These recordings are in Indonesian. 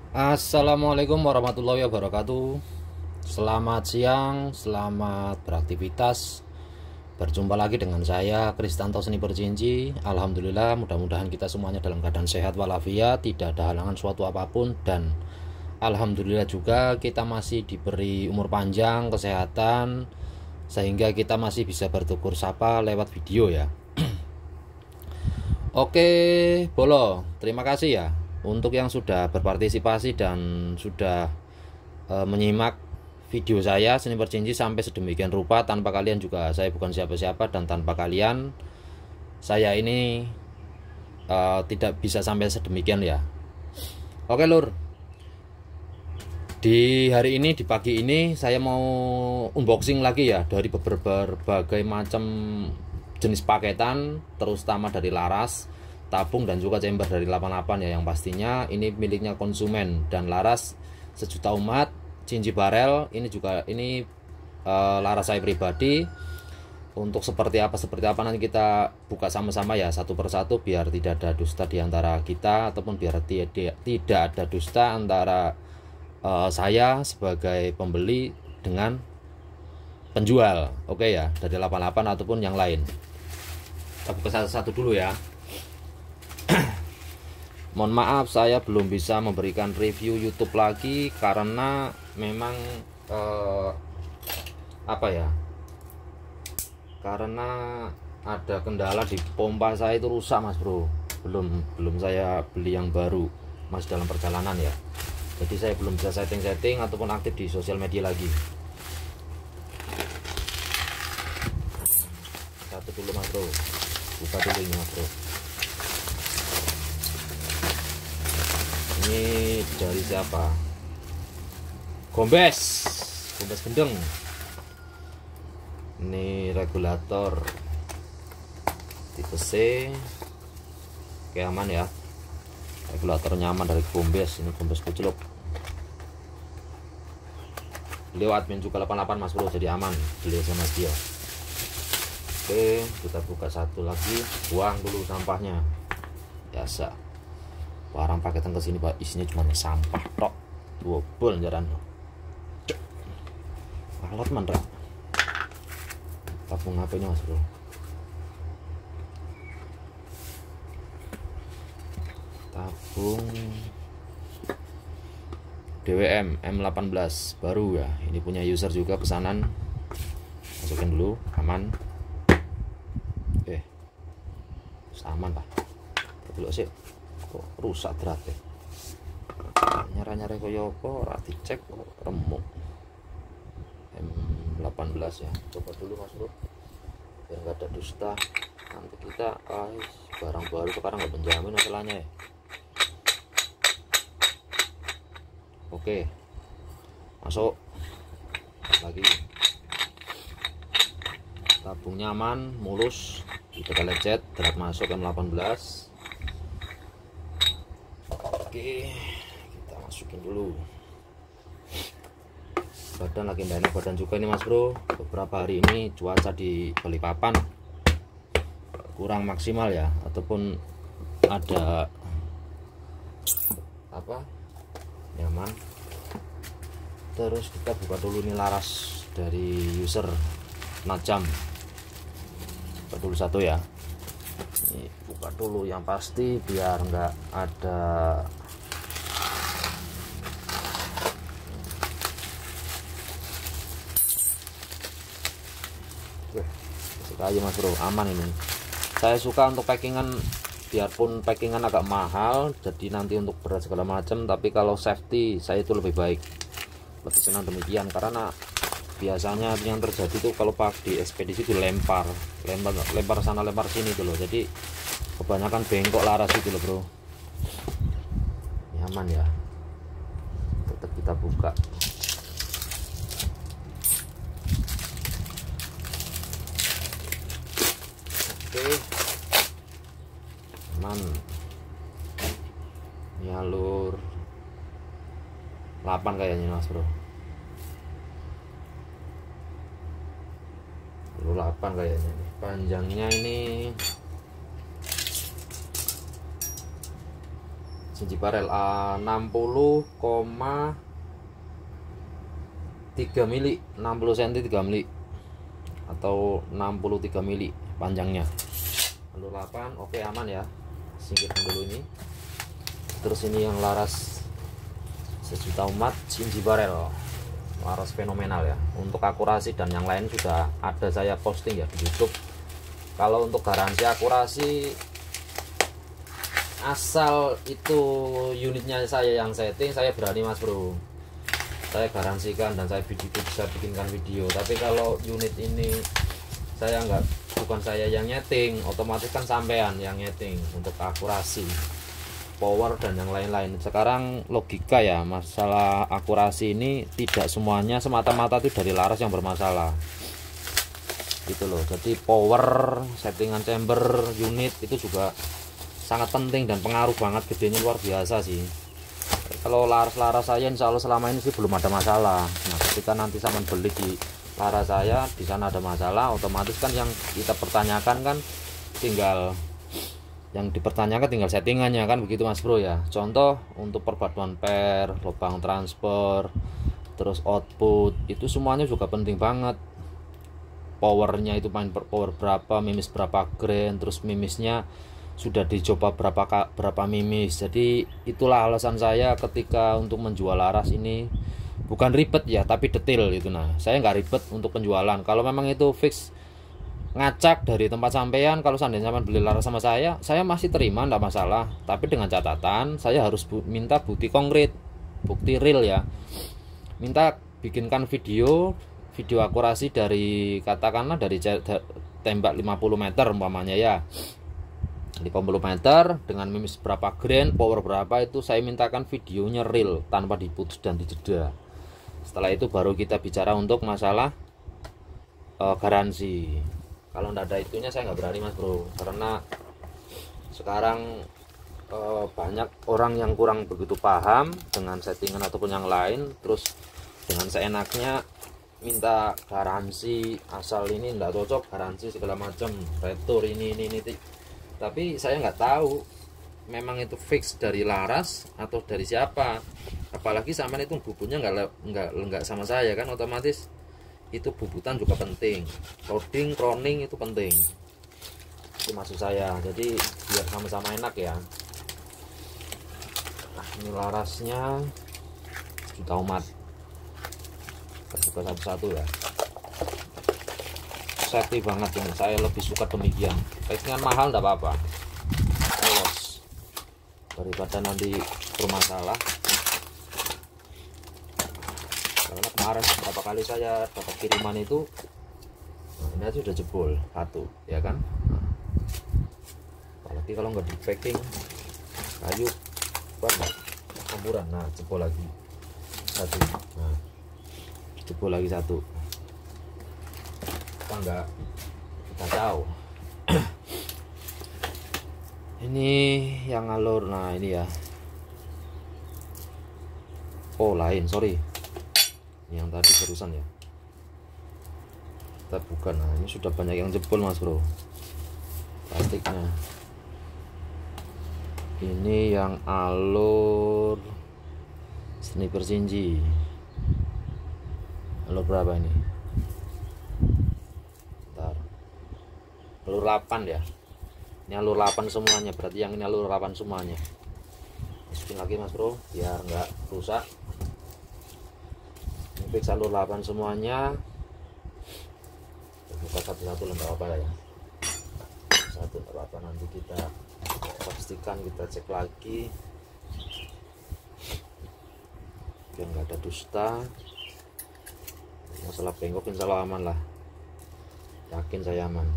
Assalamualaikum warahmatullahi wabarakatuh. Selamat siang, selamat beraktivitas. Berjumpa lagi dengan saya Kristanto Seni Berjanji. Alhamdulillah, mudah-mudahan kita semuanya dalam keadaan sehat walafiat, tidak ada halangan suatu apapun, dan alhamdulillah juga kita masih diberi umur panjang, kesehatan, sehingga kita masih bisa bertukur sapa lewat video ya. Oke, Bolo, terima kasih ya untuk yang sudah berpartisipasi dan sudah menyimak video saya Seni Berjanji sampai sedemikian rupa. Tanpa kalian juga saya bukan siapa-siapa, dan tanpa kalian saya ini tidak bisa sampai sedemikian ya. Oke Lur, di hari ini, di pagi ini saya mau unboxing lagi ya dari berbagai macam jenis paketan, terutama dari laras, tabung, dan juga chamber dari 88 ya. Yang pastinya ini miliknya konsumen dan laras sejuta umat, Cinci Barel. Ini juga laras saya pribadi. Untuk seperti apa nanti kita buka sama-sama ya, satu persatu, biar tidak ada dusta di antara kita, ataupun biar tidak ada dusta antara saya sebagai pembeli dengan penjual. Oke ya, dari 88 ataupun yang lain. Kita buka satu-satu dulu ya. Mohon maaf saya belum bisa memberikan review YouTube lagi karena memang karena ada kendala di pompa saya itu rusak Mas Bro. Belum saya beli yang baru, masih dalam perjalanan ya. Jadi saya belum bisa setting ataupun aktif di sosial media lagi. Satu dulu Mas Bro, buka dulu ini Mas Bro. Ini dari siapa? Gombes gendeng. Ini regulator tipe C. Oke, aman ya. Regulator nyaman dari Gombes. Ini Gombes kuceluk. Beliau admin juga 88 Mas Bro, jadi aman beliau sama dia. Oke, kita buka satu lagi. Buang dulu sampahnya. Biasa barang paketan kesini Pak, isinya cuma sampah tok. Double jaran alat mandra. Tabung HP nya Mas Bro. Tabung DWM M18 baru ya, ini punya user juga pesanan. Masukin dulu, aman. Aman lah. Dulu sih kok rusak berarti. Nyara-nyara koyo apa ora dicek kok remuk. M18 ya. Coba dulu Mas Bro. Biar enggak ada dusta. Nanti kita barang baru sekarang nggak menjamin masalahnya ya. Oke. Masuk. Lagi. Tabungnya aman, mulus. Kita lecet, berat masuk M18. Oke, kita masukin dulu. Badan lagi enak badan juga ini Mas Bro. Beberapa hari ini cuaca di Balikpapan kurang maksimal ya, ataupun ada nyaman. Terus kita buka dulu nih laras dari user Najam. Buka dulu satu ya. Ini buka dulu yang pasti biar enggak ada suka aja Mas Bro, aman ini. Saya suka untuk packingan, biarpun packingan agak mahal, jadi nanti untuk berat segala macam, tapi kalau safety saya itu lebih baik, lebih senang demikian. Karena biasanya yang terjadi tuh kalau di ekspedisi itu lempar sana lempar sini tuh loh, jadi kebanyakan bengkok laras itu loh Bro. Nyaman ya. Tetap kita buka. Oke, aman. Ini alur 8 kayaknya Mas Bro. Alur 8 kayaknya. Panjangnya ini Cinci barel 60,3 mili, 60 cm 3 mili atau 63 mili panjangnya. Alur 8 oke, aman ya, singkirkan dulu ini. Terus ini yang laras sejuta umat Cinci barel, laras fenomenal ya. Untuk akurasi dan yang lain sudah ada saya posting ya di YouTube. Kalau untuk garansi akurasi, asal itu unitnya saya yang setting, saya berani mas bro, saya garansikan dan saya bisa bikinkan video. Tapi kalau unit ini saya bukan saya yang nyeting, otomatis kan sampean yang nyeting untuk akurasi, power dan yang lain-lain. Sekarang logika ya, masalah akurasi ini tidak semuanya semata-mata itu dari laras yang bermasalah gitu loh. Jadi power, settingan chamber, unit itu juga sangat penting dan pengaruh banget, gedenya luar biasa sih. Kalau laras-laras saya insya Allah selama ini sih belum ada masalah. Nah ketika nanti sama beli di laras saya di sana ada masalah, otomatis kan yang kita pertanyakan kan tinggal settingannya kan, begitu mas bro ya. Contoh untuk perpaduan pair, lubang transfer, terus output, itu semuanya juga penting banget. Powernya itu main power berapa, mimis berapa grain, terus mimisnya sudah dicoba berapa mimis. Jadi itulah alasan saya ketika untuk menjual laras ini bukan ribet ya, tapi detail gitu. Nah saya nggak ribet untuk penjualan. Kalau memang itu fix ngacak dari tempat sampean, kalau seandainya sampean beli laras sama saya masih terima, nggak masalah. Tapi dengan catatan saya harus minta bukti konkret, bukti real ya. Minta bikinkan video akurasi dari, katakanlah dari tembak 50 meter umpamanya ya, 50 meter dengan mimis berapa grain, power berapa, itu saya mintakan videonya real tanpa diputus dan dijeda. Setelah itu baru kita bicara untuk masalah garansi. Kalau nggak ada itunya saya nggak berani mas bro, karena sekarang banyak orang yang kurang begitu paham dengan settingan ataupun yang lain, terus dengan seenaknya minta garansi, asal ini nggak cocok garansi segala macam, retur ini. Tapi saya nggak tahu memang itu fix dari laras atau dari siapa. Apalagi sampean itu bubutnya nggak sama saya kan, otomatis itu bubutan juga penting, loading, crowning itu penting. Itu maksud saya. Jadi biar sama-sama enak ya. Nah ini larasnya juta umat, terbuka satu-satu ya. Safety banget ini, saya lebih suka demikian. Pacingan mahal enggak apa-apa, lolos daripada nanti bermasalah. Karena kemarin beberapa kali saya dapat kiriman itu, nah ini aja udah jebol satu ya kan. Nah, apalagi kalau nggak di packing kayu banget campuran, nah jebol lagi satu, nah jebol lagi satu. Enggak tahu. Ini yang alur, nah ini ya, oh lain, sorry, yang tadi terusan ya, kita bukan. Nah ini sudah banyak yang jebol mas bro plastiknya. Ini yang alur sniper Cinci, alur berapa ini? Alur 8 ya, ini alur 8 semuanya, berarti yang ini alur 8 semuanya. Masukin lagi mas bro biar nggak rusak. Ini fix alur 8 semuanya. Buka satu-satu nggak apa-apa ya, satu nggak apa-apa, nanti kita pastikan, kita cek lagi biar nggak ada dusta. Masalah bengkok insya Allah aman lah, yakin saya aman.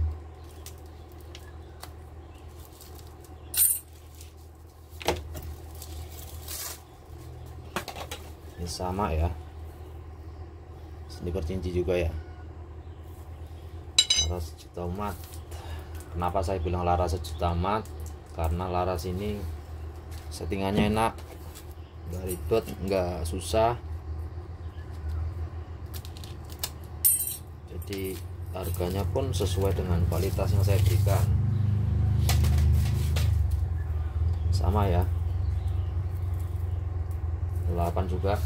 Ini sama ya, sniper Cinci juga ya, laras sejuta umat. Kenapa saya bilang laras sejuta umat? Karena laras ini settingannya enak, nggak ribet, nggak susah. Jadi harganya pun sesuai dengan kualitas yang saya berikan. Sama ya, 8 juga.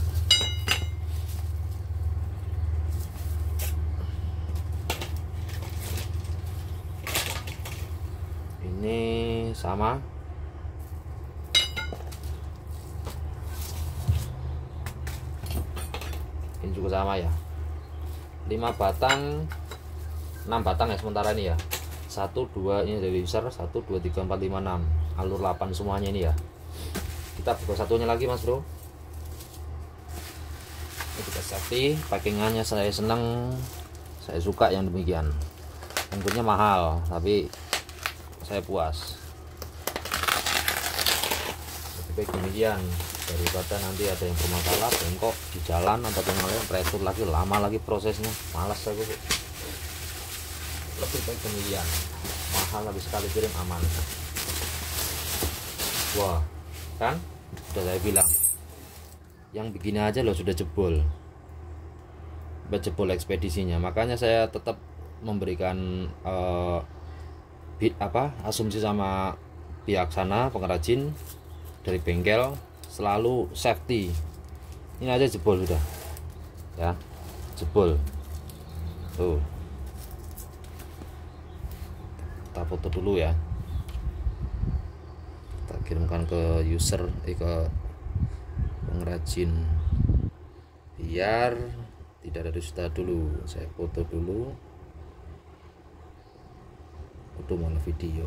Ini sama. Ini juga sama ya. 5 batang, 6 batang ya sementara ini ya. 1 2 ini dari user 1 2 3 4 5 6. Alur 8 semuanya ini ya. Kita buka satunya lagi Mas Bro. Ini kita safety, packingannya saya senang, saya suka yang demikian. Tentunya mahal tapi saya puas. Lebih baik demikian daripada nanti ada yang bermasalah bengkok di jalan ataupun lain, pressure lagi, lama lagi prosesnya, malas aku. Lebih baik demikian, mahal tapi sekali kirim aman. Wah kan sudah saya bilang, yang begini aja loh sudah jebol ekspedisinya. Makanya saya tetap memberikan asumsi sama pihak sana pengrajin dari bengkel, selalu safety. Ini aja jebol sudah ya, jebol tuh. Kita foto dulu ya, kita kirimkan ke user ke pengrajin biar tidak ada dusta dulu. Saya foto dulu, foto malah video.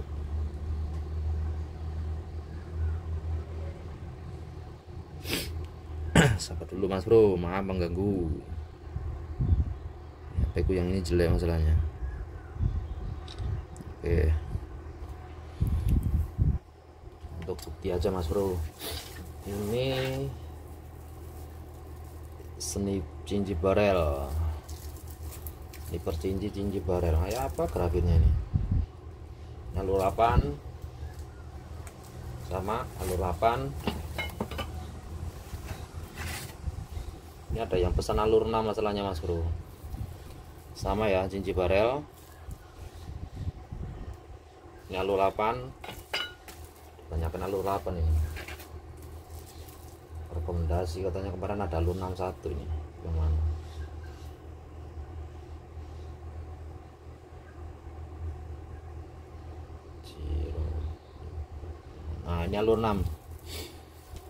Sabar dulu Mas Bro, maaf mengganggu. HP ku yang ini jelek masalahnya. Oke, untuk bukti aja Mas Bro, ini seni cinci barel, ini cinci barel. Kayak apa grafiknya ini? Alur 8 sama alur 8. Ini ada yang pesan alur 6 masalahnya Mas Bro. Sama ya, cinci barel. Ini alur 8. Banyakkan alur 8 ini. Rekomendasi katanya kemarin ada alur 61 ini. Yang mana? Nah, ini alur 6.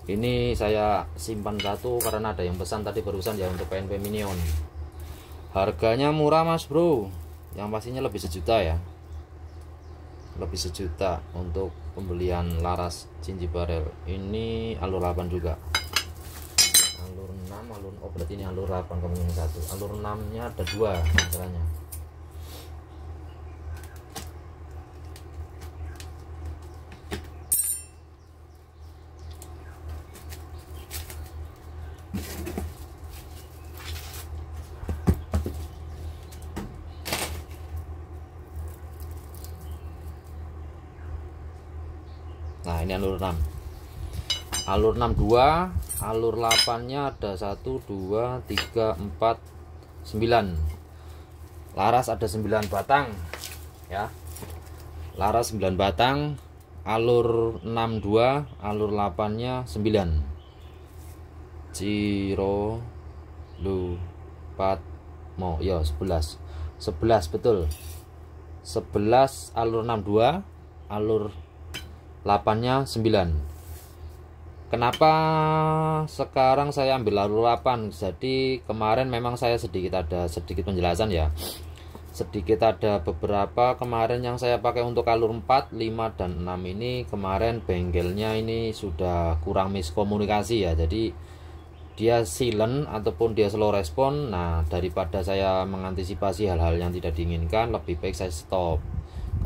Ini saya simpan satu karena ada yang pesan tadi barusan ya untuk PNP Minion. Harganya murah Mas Bro, yang pastinya lebih sejuta ya, lebih sejuta untuk pembelian laras cinci barel. Ini alur 8 juga, alur 6, alur, oh berarti ini alur 8 kemungkinan satu. Alur 6 nya ada 2 masalahnya. Nah ini alur 6, alur 6 2, alur 8 nya ada 1 2 3 4 9. Laras ada 9 batang ya, laras 9 batang. Alur 6 2, alur 8 nya 9. Ciro lu 4 mau ya 11 betul, 11 alur 6 2, alur 8 nya 9. Kenapa sekarang saya ambil alur 8? Jadi kemarin memang saya ada sedikit penjelasan ya, sedikit ada beberapa kemarin yang saya pakai untuk alur 4 5 dan 6 ini. Kemarin bengkelnya ini sudah kurang miskomunikasi ya, jadi dia silent ataupun dia slow respon. Nah daripada saya mengantisipasi hal-hal yang tidak diinginkan, lebih baik saya stop.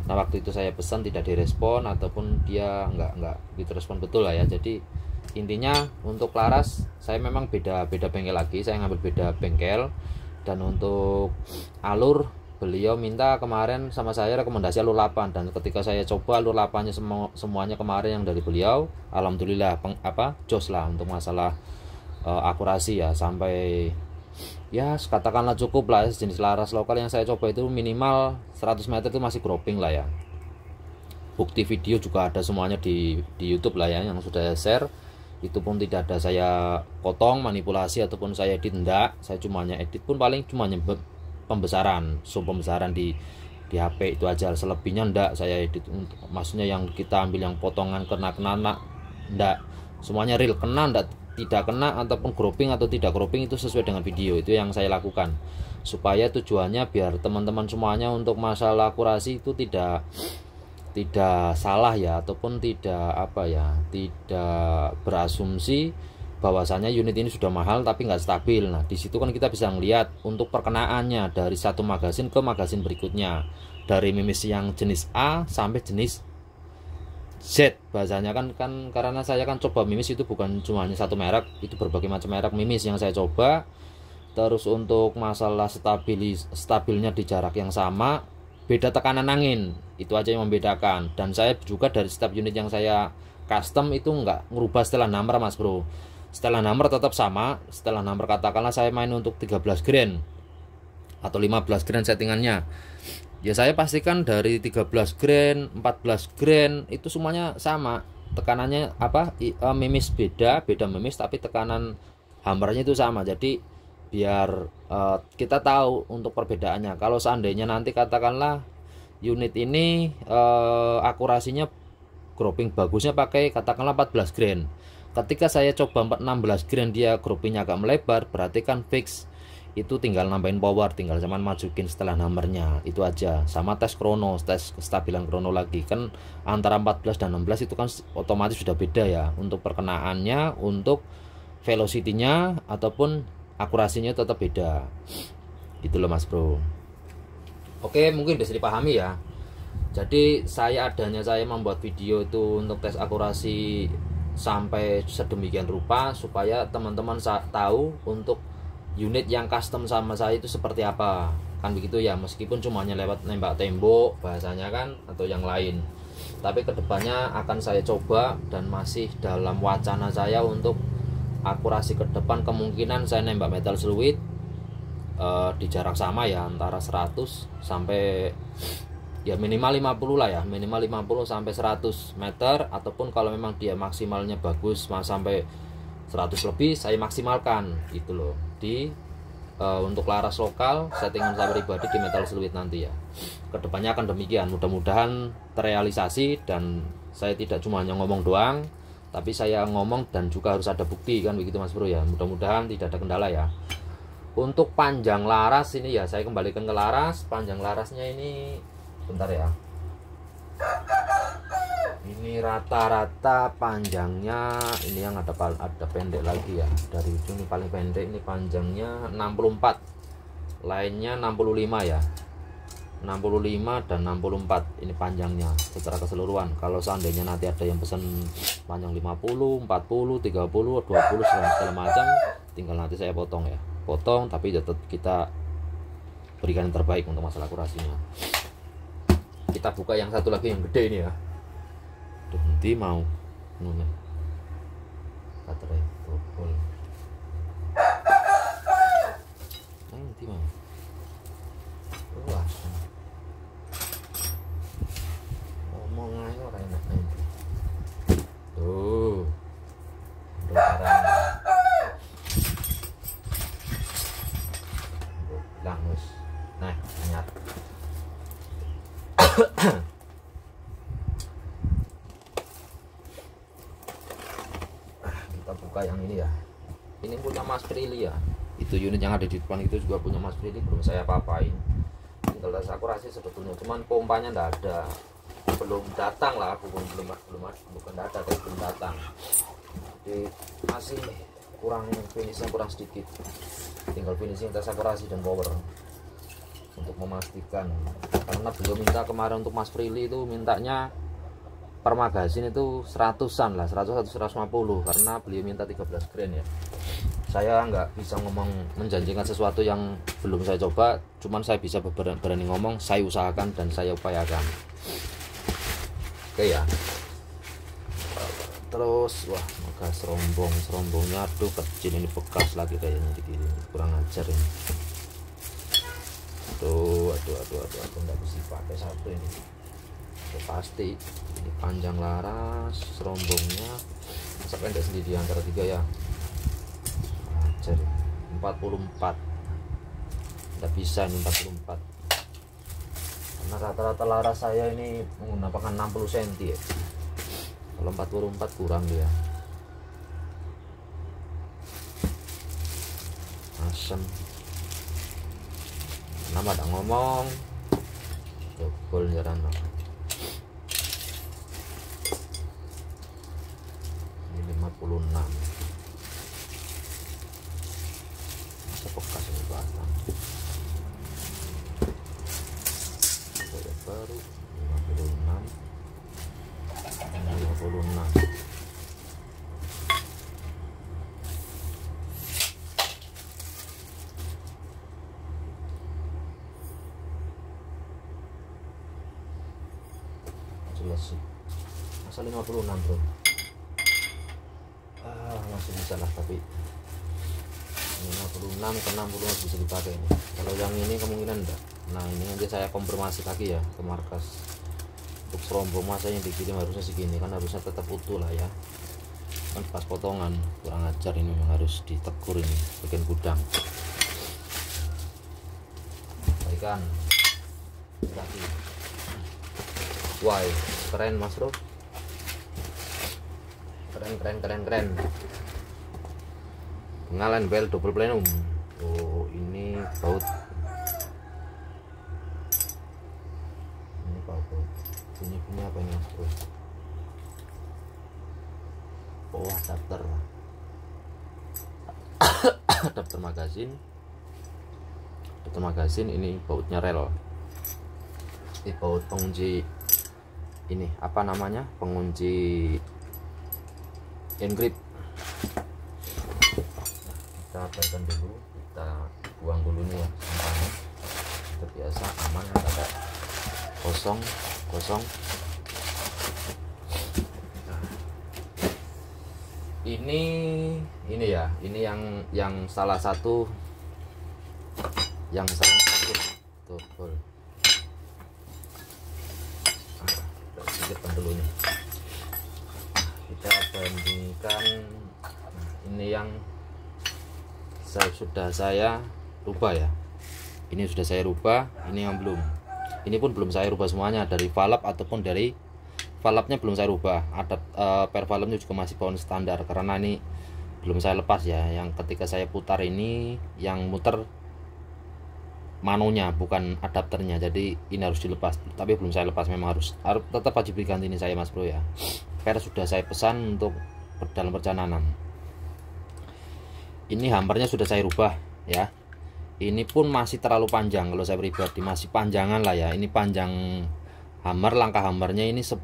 Nah waktu itu saya pesan tidak direspon ataupun dia nggak gitu respon betul lah ya. Jadi intinya untuk laras saya memang beda bengkel lagi, saya ngambil beda bengkel. Dan untuk alur beliau minta kemarin sama saya rekomendasi alur 8, dan ketika saya coba alur 8 nya semuanya kemarin yang dari beliau, alhamdulillah jos lah untuk masalah akurasi ya, sampai ya katakanlah cukup lah. Jenis laras lokal yang saya coba itu minimal 100 meter itu masih groping lah ya. Bukti video juga ada semuanya di YouTube lah ya, yang sudah saya share. Itu pun tidak ada saya potong, manipulasi ataupun saya edit, enggak. Saya cuma edit pun paling cuma pembesaran, zoom pembesaran di HP itu aja. Selebihnya enggak saya edit, maksudnya yang kita ambil yang potongan kena enggak. Semuanya real, kena enggak, tidak kena ataupun cropping atau tidak cropping itu sesuai dengan video. Itu yang saya lakukan, supaya tujuannya biar teman-teman semuanya untuk masalah akurasi itu tidak salah ya, ataupun tidak berasumsi bahwasanya unit ini sudah mahal tapi nggak stabil. Nah di situ kan kita bisa ngelihat untuk perkenaannya dari satu magasin ke magasin berikutnya, dari mimis yang jenis A sampai jenis Z bahasanya kan karena saya kan coba mimis itu bukan cuma hanya satu merek, itu berbagai macam merek mimis yang saya coba. Terus untuk masalah stabilnya di jarak yang sama, beda tekanan angin, itu aja yang membedakan. Dan saya juga dari setiap unit yang saya custom itu nggak ngerubah setelah number mas bro. Setelah number tetap sama. Setelah number katakanlah saya main untuk 13 grain atau 15 grain settingannya, ya saya pastikan dari 13 grain 14 grain itu semuanya sama tekanannya. Mimis beda mimis tapi tekanan hammernya itu sama. Jadi biar kita tahu untuk perbedaannya. Kalau seandainya nanti katakanlah unit ini akurasinya grouping bagusnya pakai katakanlah 14 grain, ketika saya coba 16 grain dia groupingnya agak melebar, berarti kan fix itu tinggal nambahin power, tinggal cuman majukin setelah numbernya, itu aja. Sama tes krono, tes kestabilan krono lagi kan antara 14 dan 16 itu kan otomatis sudah beda ya untuk perkenaannya, untuk velocity-nya ataupun akurasinya tetap beda gitu loh mas bro. Oke, mungkin bisa dipahami ya. Jadi saya membuat video itu untuk tes akurasi sampai sedemikian rupa supaya teman-teman tahu untuk unit yang custom sama saya itu seperti apa, kan begitu ya. Meskipun cuma hanya lewat nembak tembok bahasanya kan atau yang lain, tapi kedepannya akan saya coba dan masih dalam wacana saya untuk akurasi ke depan. Kemungkinan saya nembak metal fluid di jarak sama ya, antara 100 sampai ya minimal 50 lah ya, minimal 50 sampai 100 meter, ataupun kalau memang dia maksimalnya bagus sampai 100 lebih saya maksimalkan gitu loh di untuk laras lokal settingan saya pribadi di metal fluid nanti ya. Kedepannya akan demikian, mudah-mudahan terrealisasi dan saya tidak cuma hanya ngomong doang, tapi saya ngomong dan juga harus ada bukti kan begitu mas bro ya. Mudah-mudahan tidak ada kendala ya. Untuk panjang laras ini ya saya kembalikan ke laras. Panjang larasnya ini bentar ya, ini rata-rata panjangnya ini yang ada pendek lagi ya, dari ujung ini paling pendek ini panjangnya 64, lainnya 65 ya, 65 dan 64 ini panjangnya secara keseluruhan. Kalau seandainya nanti ada yang pesan panjang 50, 40, 30, 20 segala macam, tinggal nanti saya potong ya, potong, tapi tetap kita berikan yang terbaik untuk masalah akurasinya. Kita buka yang satu lagi yang gede ini ya. Duh, nanti mau nuna baterai topol nanti mau luas ngomong aja orang enak nanti tuh bilang mus nah nyat kita buka yang ini ya. Ini punya Mas Prilly ya. Itu unit yang ada di depan itu juga punya Mas Prilly, belum saya apa-apain. Tinggal tes akurasi sebetulnya, cuman pompanya enggak ada. Belum datang lah, bukan data tapi belum datang. Jadi masih kurang, finishnya kurang sedikit. Tinggal finishing tes akurasi dan power untuk memastikan, karena beliau minta kemarin untuk Mas Prilly itu mintanya per magasin itu 100-an lah, 100 atau 150, karena beliau minta 13 grain ya. Saya nggak bisa ngomong menjanjikan sesuatu yang belum saya coba, cuman saya bisa berani ngomong saya usahakan dan saya upayakan. Oke ya. Terus wah, maka serombongnya aduh kecil, ini bekas lagi kayaknya dikirim, kurang ajar ini. Aduh, nggak bisa pakai satu ini. Udah pasti ini panjang laras serombongnya masa pendek sendiri di antara tiga ya. Ajar 44 tidak bisa ini 44 karena rata-rata laras saya ini menggunakan 60 cm ya. Kalau 44 kurang dia. Asem nama tak ngomong jebol jaran ini 56 masa bekas ini batang saya baru 56 jelas sih masa 56 bro. Masih bisa lah, tapi 56 ke 60 masih bisa dipakai ini. Kalau yang ini kemungkinan enggak. Nah ini nanti saya konfirmasi lagi ya ke markas untuk serombong masa yang dikirim harusnya segini, kan harusnya tetap utuh lah ya, kan pas potongan kurang ajar ini, memang harus ditegur ini bagian gudang. Baikkan lagi. Wah, keren mas bro, keren. Pengalan bel double plenum. Oh ini baut, ini baut bunyi apa ini mas bro? Oh adapter adapter magasin, ini bautnya rel. Ini baut pengunci, ini apa namanya, pengunci engrip. Kita balikan dulu, kita buang dulu nih ya sampahnya. Terbiasa aman, ada kosong. Ini ya, ini yang salah satu tuh full. Sedikit dulu nih. Kita bandingkan. Ini yang sudah saya rubah ya. Ini sudah saya rubah, ini yang belum. Ini pun belum saya rubah semuanya, dari valve ataupun dari valve-nya belum saya rubah. Ada per valve-nya juga masih bawaan standar karena ini belum saya lepas ya. Yang ketika saya putar ini yang muter manonya bukan adapternya, jadi ini harus dilepas, tapi belum saya lepas. Memang harus tetap wajib diganti ini saya mas bro ya. Per sudah saya pesan untuk dalam perjalanan. Ini hammernya sudah saya rubah ya. Ini pun masih terlalu panjang kalau saya pribadi, masih panjangan lah ya. Ini panjang hammer, langkah hammernya ini 10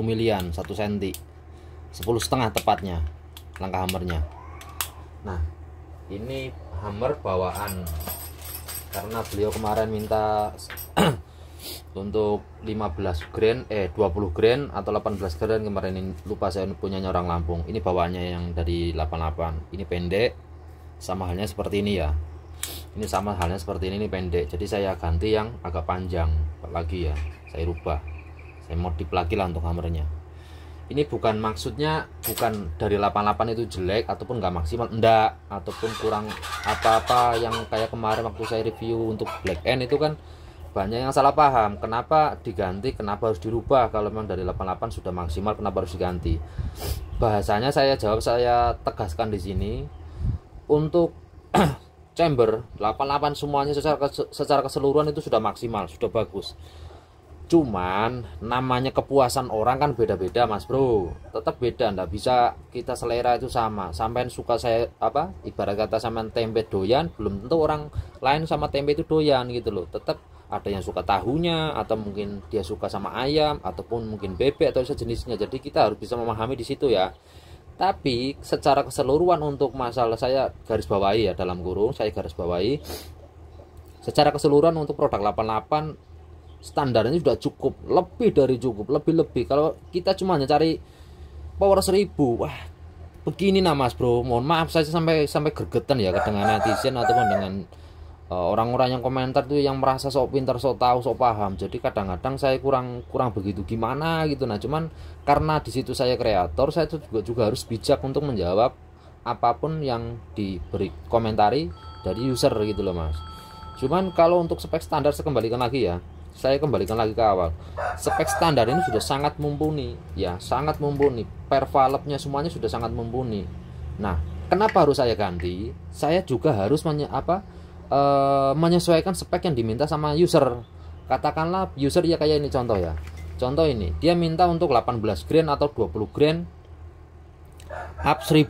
milian 1 cm, 10,5 tepatnya langkah hammernya. Nah ini hammer bawaan karena beliau kemarin minta untuk 15 grain 20 grain atau 18 grain kemarin, ini lupa saya, punyanya orang Lampung. Ini bawaannya yang dari 88. Ini pendek sama halnya seperti ini ya. Ini sama halnya seperti ini pendek. Jadi saya ganti yang agak panjang lagi ya. Saya rubah. Saya modif lagi lah untuk hammernya. Ini bukan maksudnya bukan dari 88 itu jelek ataupun nggak maksimal, enggak, ataupun kurang apa-apa yang kayak kemarin waktu saya review untuk Black End itu kan banyak yang salah paham. Kenapa diganti, kenapa harus dirubah? Kalau memang dari 88 sudah maksimal, kenapa harus diganti? Bahasanya saya jawab, saya tegaskan di sini. Untuk chamber 88 semuanya secara keseluruhan itu sudah maksimal, sudah bagus. Cuman namanya kepuasan orang kan beda-beda mas bro, tetap beda, ndak bisa kita selera itu sama. Sampai suka saya apa, ibarat kata sampean tempe doyan, belum tentu orang lain sama tempe itu doyan gitu loh. Tetap ada yang suka tahunya, atau mungkin dia suka sama ayam, ataupun mungkin bebek atau sejenisnya. Jadi kita harus bisa memahami di situ ya. Tapi secara keseluruhan untuk masalah, saya garis bawahi ya, dalam kurung saya garis bawahi, secara keseluruhan untuk produk 88 standarnya sudah cukup, lebih dari cukup, lebih. Kalau kita cuma hanya cari power 1000, wah begini nah mas bro, mohon maaf saya sampai gergetan ya dengan netizen ataupun dengan orang-orang yang komentar tuh yang merasa sok pintar, sok tahu, sok paham. Jadi kadang-kadang saya kurang begitu gimana gitu. Nah, cuman karena di situ saya kreator, saya tuh juga harus bijak untuk menjawab apapun yang diberi komentari dari user gitu loh Mas. Cuman kalau untuk spek standar saya kembalikan lagi ya. Saya kembalikan lagi ke awal. Spek standar ini sudah sangat mumpuni ya, sangat mumpuni. Pervalve-nya semuanya sudah sangat mumpuni. Nah, kenapa harus saya ganti? Saya juga harus menyesuaikan spek yang diminta sama user. Katakanlah user ya kayak ini contoh ya. Contoh ini, dia minta untuk 18 grain atau 20 grain up 1000.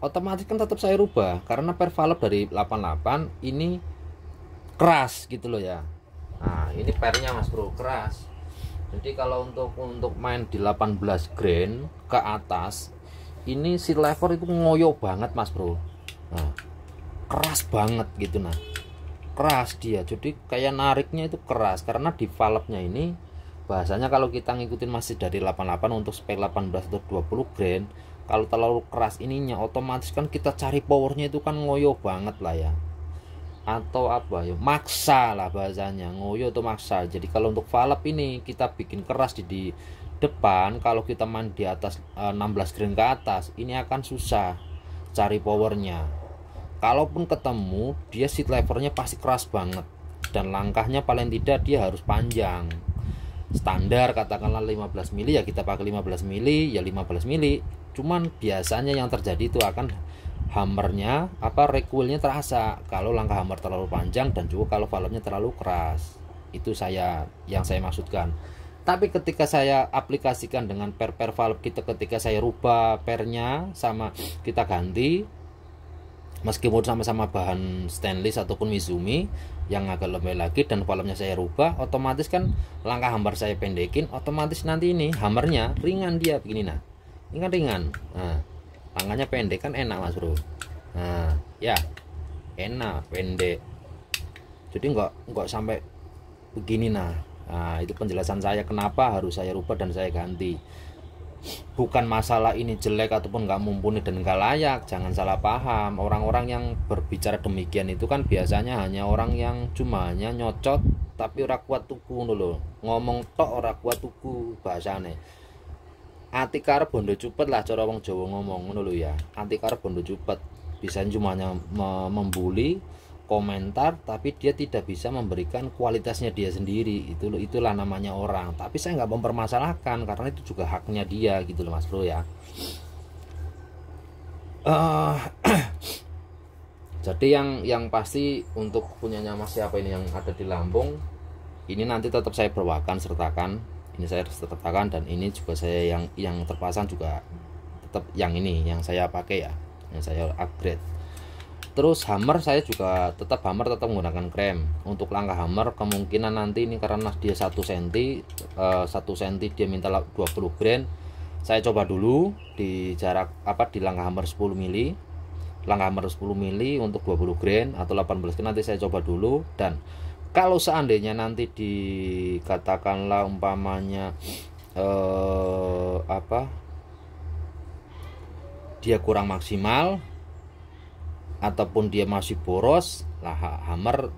Otomatis kan tetap saya rubah karena pervalve dari 88 ini keras gitu loh ya. Nah, ini pernya Mas Bro, keras. Jadi kalau untuk main di 18 grain ke atas, ini si lever itu ngoyo banget Mas Bro. Nah, keras banget gitu. Nah, keras dia, jadi kayak nariknya itu keras karena di valve-nya ini bahasanya kalau kita ngikutin masih dari 88 untuk spek 18 atau 20 grain, kalau terlalu keras ininya otomatis kan kita cari powernya itu kan ngoyo banget lah ya, atau apa ya, maksa lah bahasanya, ngoyo atau maksa. Jadi kalau untuk valve ini kita bikin keras di depan, kalau kita main di atas 16 grain ke atas ini akan susah cari powernya. Kalaupun ketemu, dia seat levernya pasti keras banget, dan langkahnya paling tidak dia harus panjang. Standar katakanlah 15 mili ya kita pakai 15 mili ya 15 mili. Cuman biasanya yang terjadi itu akan hammernya recoilnya terasa kalau langkah hammer terlalu panjang dan juga kalau valve-nya terlalu keras. Itu yang saya maksudkan. Tapi ketika saya aplikasikan dengan per valve kita, ketika saya rubah pernya sama kita ganti, meskipun sama-sama bahan stainless ataupun Mizumi yang agak lembek lagi dan valve-nya saya rubah, otomatis kan langkah hammer saya pendekin, otomatis nanti ini hammernya ringan dia begini. Nah, ini kan ringan. Nah, tangannya pendek kan enak Mas Bro. Nah ya enak pendek, jadi nggak sampai begini. Nah itu penjelasan saya kenapa harus saya rubah dan saya ganti. Bukan masalah ini jelek ataupun nggak mumpuni dan nggak layak, jangan salah paham. Orang-orang yang berbicara demikian itu kan biasanya hanya orang yang cuma hanya nyocot tapi ora kuat tuku dulu, ngomong tok ora kuat tuku bahasane. Ati karep bondo cupet lah cara wong Jawa ngomong ngono lho ya. Ati karep bondo cupet, bisa cuma membuli, komentar, tapi dia tidak bisa memberikan kualitasnya dia sendiri. Itulah namanya orang. Tapi saya nggak mempermasalahkan karena itu juga haknya dia gitu loh Mas Bro ya. Jadi yang pasti untuk punyanya Mas siapa ini yang ada di Lampung, ini nanti tetap saya bawakan sertakan. Ini saya sertakan, dan ini juga saya yang terpasang juga tetap yang ini yang saya pakai ya, yang saya upgrade. Terus hammer saya juga tetap menggunakan krem. Untuk langkah hammer kemungkinan nanti ini karena dia 1 cm dia minta 20 grain, saya coba dulu di jarak di langkah hammer 10 mili. Langkah hammer 10 mili untuk 20 grain atau 18 grain nanti saya coba dulu. Dan kalau seandainya nanti dikatakanlah umpamanya dia kurang maksimal ataupun dia masih boros lah, hammer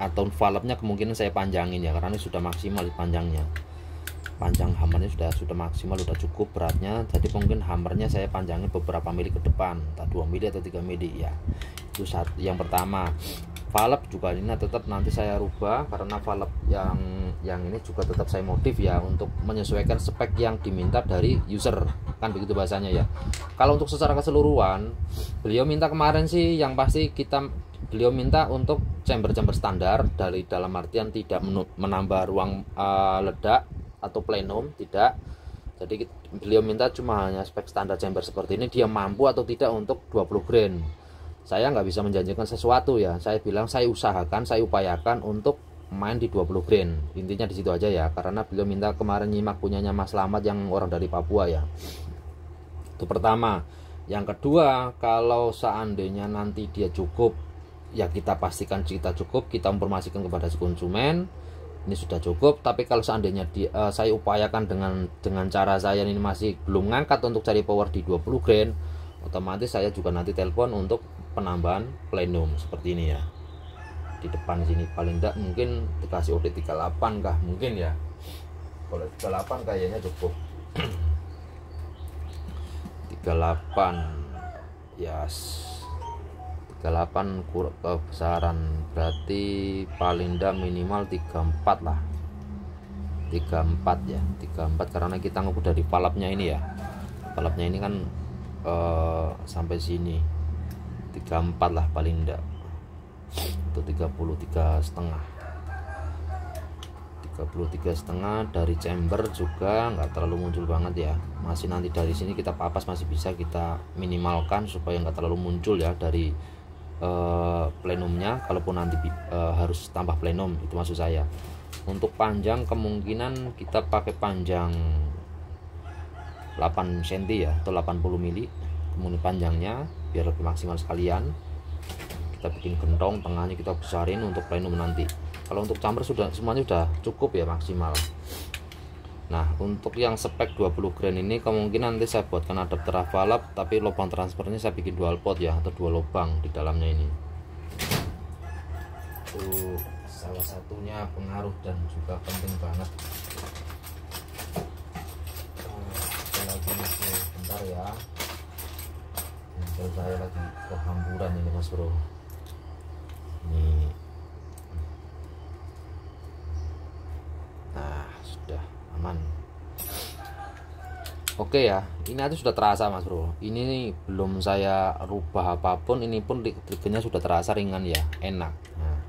atau valve-nya kemungkinan saya panjangin ya, karena ini sudah maksimal panjangnya. Panjang hammernya sudah maksimal, sudah cukup beratnya, jadi mungkin hammernya saya panjangin beberapa mili ke depan, entah 2 mili atau 3 mili ya. Itu yang pertama. Valve juga ini tetap nanti saya rubah karena valve yang ini juga tetap saya modif ya untuk menyesuaikan spek yang diminta dari user, kan begitu bahasanya ya. Kalau untuk secara keseluruhan beliau minta kemarin sih yang pasti beliau minta untuk chamber standar, dari dalam artian tidak menambah ruang ledak atau plenum, tidak. Jadi beliau minta cuma hanya spek standar chamber seperti ini, dia mampu atau tidak untuk 20 grain. Saya nggak bisa menjanjikan sesuatu ya, saya bilang saya usahakan, saya upayakan untuk main di 20 grain. Intinya di situ aja ya, karena beliau minta kemarin nyimak punyanya Mas Slamet yang orang dari Papua ya. Itu pertama. Yang kedua, kalau seandainya nanti dia cukup, ya kita pastikan kita cukup, kita informasikan kepada si konsumen ini sudah cukup. Tapi kalau seandainya saya upayakan dengan cara saya ini masih belum ngangkat untuk cari power di 20 grain, otomatis saya juga nanti telepon untuk penambahan plenum seperti ini ya. di depan sini, paling enggak mungkin dikasih OD 38 kah mungkin ya. Kalau 38 kayaknya cukup. 38 yes, 38 kebesaran, berarti paling enggak minimal 34 lah, 34 ya, 34 karena kita ngukur dari valve-nya ini ya. Valve-nya ini kan sampai sini 34 lah paling enggak, itu 33,5 dari chamber juga nggak terlalu muncul banget ya, masih nanti dari sini kita papas masih bisa kita minimalkan supaya nggak terlalu muncul ya dari plenumnya, kalaupun nanti harus tambah plenum itu maksud saya. Untuk panjang kemungkinan kita pakai panjang 8 cm ya atau 80 mili kemudian panjangnya biar lebih maksimal sekalian. Kita bikin gentong, tengahnya kita besarin untuk plenum nanti. Kalau untuk chamber sudah semuanya sudah cukup ya maksimal. Nah untuk yang spek 20 grand ini kemungkinan nanti saya buatkan adapter valve, tapi lubang transfernya saya bikin dual pot ya, atau 2 lubang di dalamnya ini. Itu salah satunya pengaruh dan juga penting banget. Lagi bentar ya, saya lagi kehamburan ini mas bro. Ini nah sudah aman. Oke ya, ini aja sudah terasa mas bro. Ini nih belum saya rubah apapun, ini pun triggernya sudah terasa ringan ya, enak. Nah,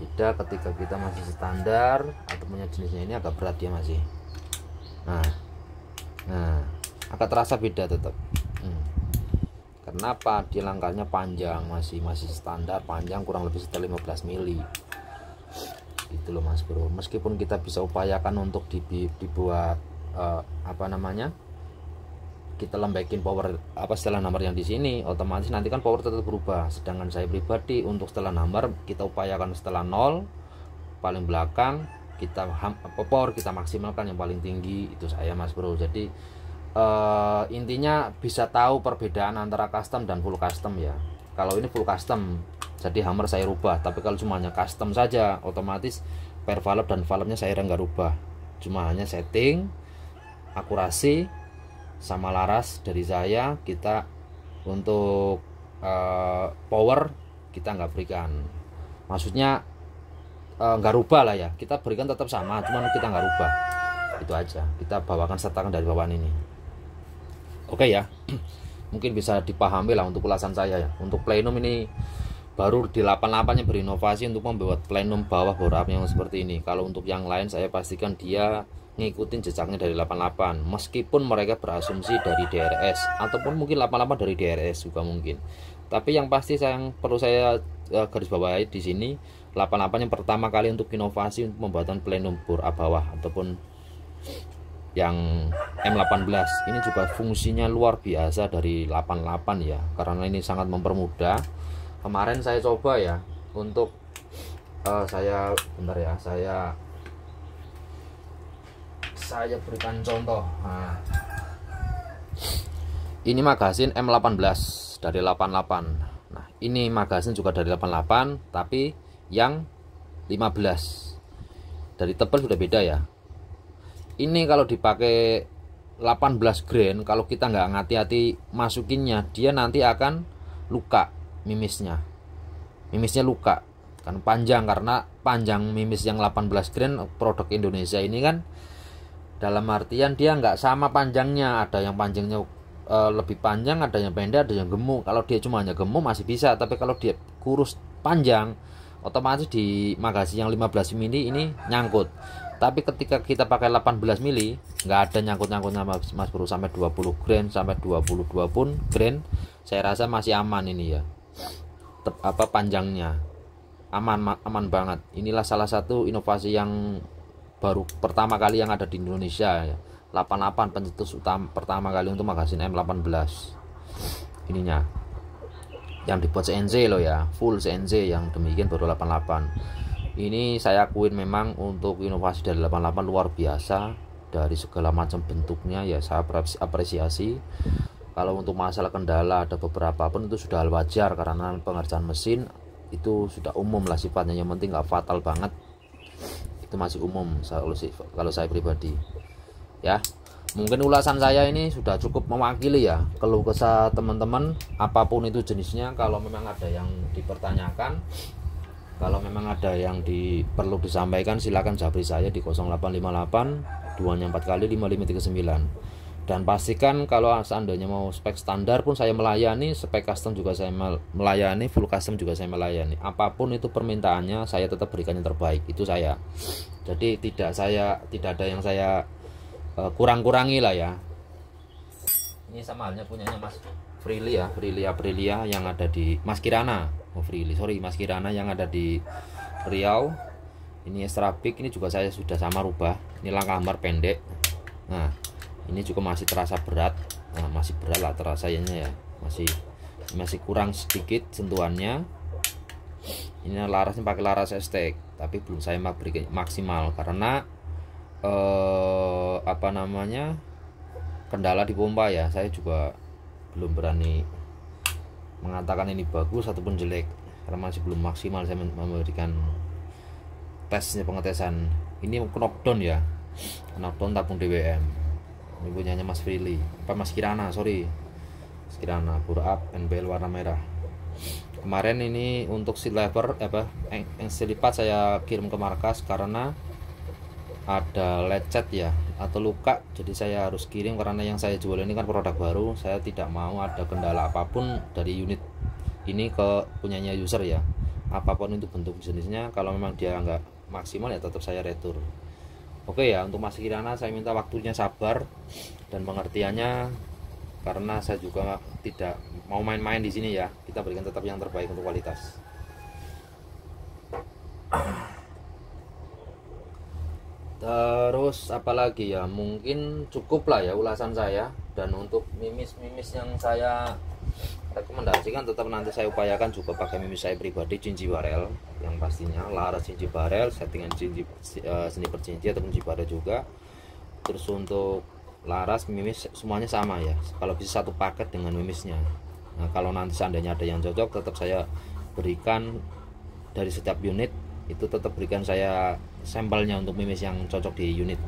beda ketika kita masih standar atau punya jenisnya ini agak berat ya masih. Nah agak terasa beda tetap. Kenapa? Dia langkahnya panjang, masih standar panjang kurang lebih sekitar 15 mili. Gitu loh mas bro. Meskipun kita bisa upayakan untuk dibuat kita lembakin power setelah number yang di sini, otomatis nanti kan power tetap berubah. Sedangkan saya pribadi untuk setelah number kita upayakan setelah 0 paling belakang kita power kita maksimalkan yang paling tinggi, itu saya mas bro. Jadi intinya bisa tahu perbedaan antara custom dan full custom ya. Kalau ini full custom jadi hammer saya rubah, tapi kalau cuma hanya custom saja otomatis per valve dan valve-nya saya nggak rubah, cuma hanya setting akurasi sama laras dari saya. Kita untuk power kita nggak berikan, maksudnya nggak rubah lah ya, kita berikan tetap sama, cuman kita nggak rubah, itu aja. Kita bawakan sertakan dari bawaan ini. Oke ya, mungkin bisa dipahami lah untuk ulasan saya ya. Untuk plenum ini baru di 88 yang berinovasi untuk membuat plenum bawah bore up yang seperti ini. Kalau untuk yang lain saya pastikan dia ngikutin jejaknya dari 88, meskipun mereka berasumsi dari DRS ataupun mungkin 88 dari DRS juga mungkin. Tapi yang pasti yang perlu saya garis bawahi di sini, 88 yang pertama kali untuk inovasi untuk pembuatan plenum bore up bawah ataupun yang M18 ini juga fungsinya luar biasa dari 88 ya, karena ini sangat mempermudah. Kemarin saya coba ya untuk bentar ya, saya berikan contoh. Nah, ini magazin M18 dari 88. Nah, ini magazin juga dari 88 tapi yang 15. Dari tebal sudah beda ya. Ini kalau dipakai 18 grain, kalau kita nggak hati-hati masukinnya, dia nanti akan luka mimisnya luka kan panjang, karena panjang mimis yang 18 grain produk Indonesia ini kan dalam artian dia nggak sama panjangnya, ada yang panjangnya lebih panjang, ada yang pendek, ada yang gemuk. Kalau dia cuma hanya gemuk masih bisa, tapi kalau dia kurus panjang otomatis di magazin yang 15 mili ini nyangkut. Tapi ketika kita pakai 18 mili nggak ada nyangkut-nyangkutnya mas bro, sampai 20 grain sampai 22 pun grain saya rasa masih aman ini ya. Panjangnya aman banget. Inilah salah satu inovasi yang baru pertama kali yang ada di Indonesia ya. 88 pencetus utama pertama kali untuk magazin M18 ininya, yang dibuat CNC loh ya, full CNC yang demikian baru 88. Ini saya akuin memang untuk inovasi dari 88 luar biasa dari segala macam bentuknya ya, saya apresiasi. Kalau untuk masalah kendala ada beberapa pun itu sudah hal wajar karena pengerjaan mesin itu sudah umum lah sifatnya, yang penting nggak fatal banget, itu masih umum kalau saya pribadi ya. Mungkin ulasan saya ini sudah cukup mewakili ya keluh kesah teman-teman, apapun itu jenisnya. Kalau memang ada yang dipertanyakan, kalau memang ada yang perlu disampaikan, silakan japri saya di 0858 2 4 kali 5539. Dan pastikan kalau seandainya mau spek standar pun saya melayani, spek custom juga saya melayani, full custom juga saya melayani. Apapun itu permintaannya, saya tetap berikan yang terbaik. Itu saya. Jadi tidak ada yang saya kurang-kurangi lah ya. Ini sama halnya punyanya Mas Frili ya, Aprilia yang ada di Mas Kirana. Mas Kirana yang ada di Riau. Ini extra big, ini juga saya sudah sama rubah. Ini langkah hambar pendek. Nah, ini juga masih terasa berat. Nah, masih berat lah terasanya ya. Masih kurang sedikit sentuhannya. Ini larasnya pakai laras estek, tapi belum saya berikan maksimal karena kendala di pompa ya. Saya juga belum berani mengatakan ini bagus ataupun jelek karena masih belum maksimal saya memberikan pengetesan. Ini knockdown ya, knockdown tabung DWM. Ini punyanya Mas Frili, Mas Kirana, Mas Kirana, bore up NBL warna merah. Kemarin ini untuk seat lever yang selipat saya kirim ke markas karena ada lecet ya atau luka, jadi saya harus kirim karena yang saya jual ini kan produk baru. Saya tidak mau ada kendala apapun dari unit ini ke punyanya user ya, apapun itu bentuk jenisnya. Kalau memang dia nggak maksimal ya tetap saya retur. Oke ya, untuk Mas Kirana saya minta waktunya sabar dan pengertiannya karena saya juga tidak mau main-main di sini ya. Kita berikan tetap yang terbaik untuk kualitas. Terus apalagi ya, mungkin cukup lah ya ulasan saya. Dan untuk mimis yang saya rekomendasikan tetap nanti saya upayakan juga pakai mimis saya pribadi cinci barel, yang pastinya laras cinci barel, settingan seni percinci ataupun cinci barel juga. Terus untuk laras mimis semuanya sama ya, kalau bisa satu paket dengan mimisnya. Nah, kalau nanti seandainya ada yang cocok, tetap saya berikan dari setiap unit itu, tetap berikan saya sampelnya untuk mimis yang cocok di unit,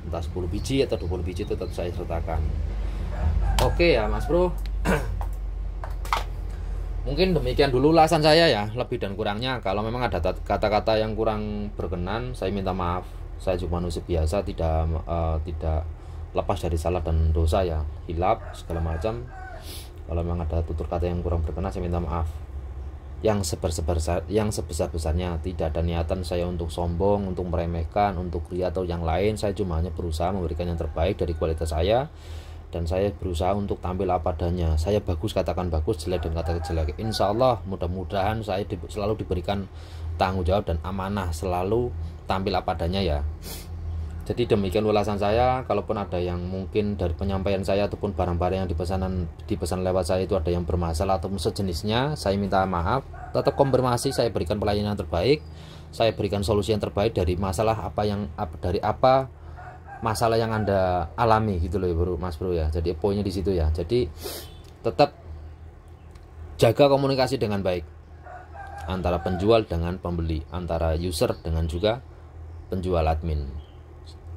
entah 10 biji atau 20 biji tetap saya sertakan. Oke ya Mas Bro, mungkin demikian dulu ulasan saya ya. Lebih dan kurangnya kalau memang ada kata-kata yang kurang berkenan, saya minta maaf. Saya cuma manusia biasa, tidak lepas dari salah dan dosa ya, hilap segala macam. Kalau memang ada tutur kata yang kurang berkenan, saya minta maaf yang sebesar-besarnya. Tidak ada niatan saya untuk sombong, untuk meremehkan, untuk ria atau yang lain. Saya cuma hanya berusaha memberikan yang terbaik dari kualitas saya, dan saya berusaha untuk tampil apa adanya. Saya bagus katakan bagus, jelek dan katakan jelek. Insya Allah mudah-mudahan saya selalu diberikan tanggung jawab dan amanah, selalu tampil apa adanya ya. Jadi demikian ulasan saya. Kalaupun ada yang mungkin dari penyampaian saya ataupun barang-barang yang dipesan lewat saya itu ada yang bermasalah ataupun sejenisnya, saya minta maaf. Tetap konfirmasi, saya berikan pelayanan yang terbaik, saya berikan solusi yang terbaik dari masalah apa masalah yang Anda alami gitu loh ya Mas Bro ya. Jadi poinnya di situ ya. Jadi tetap jaga komunikasi dengan baik antara penjual dengan pembeli, antara user dengan juga penjual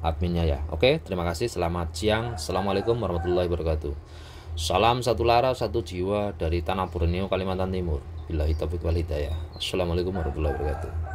adminnya ya. Oke, terima kasih. Selamat siang. Assalamualaikum warahmatullahi wabarakatuh. Salam satu lara satu jiwa dari Tanah Borneo, Kalimantan Timur. Billahi taufiq wal hidayah. Assalamualaikum warahmatullahi wabarakatuh.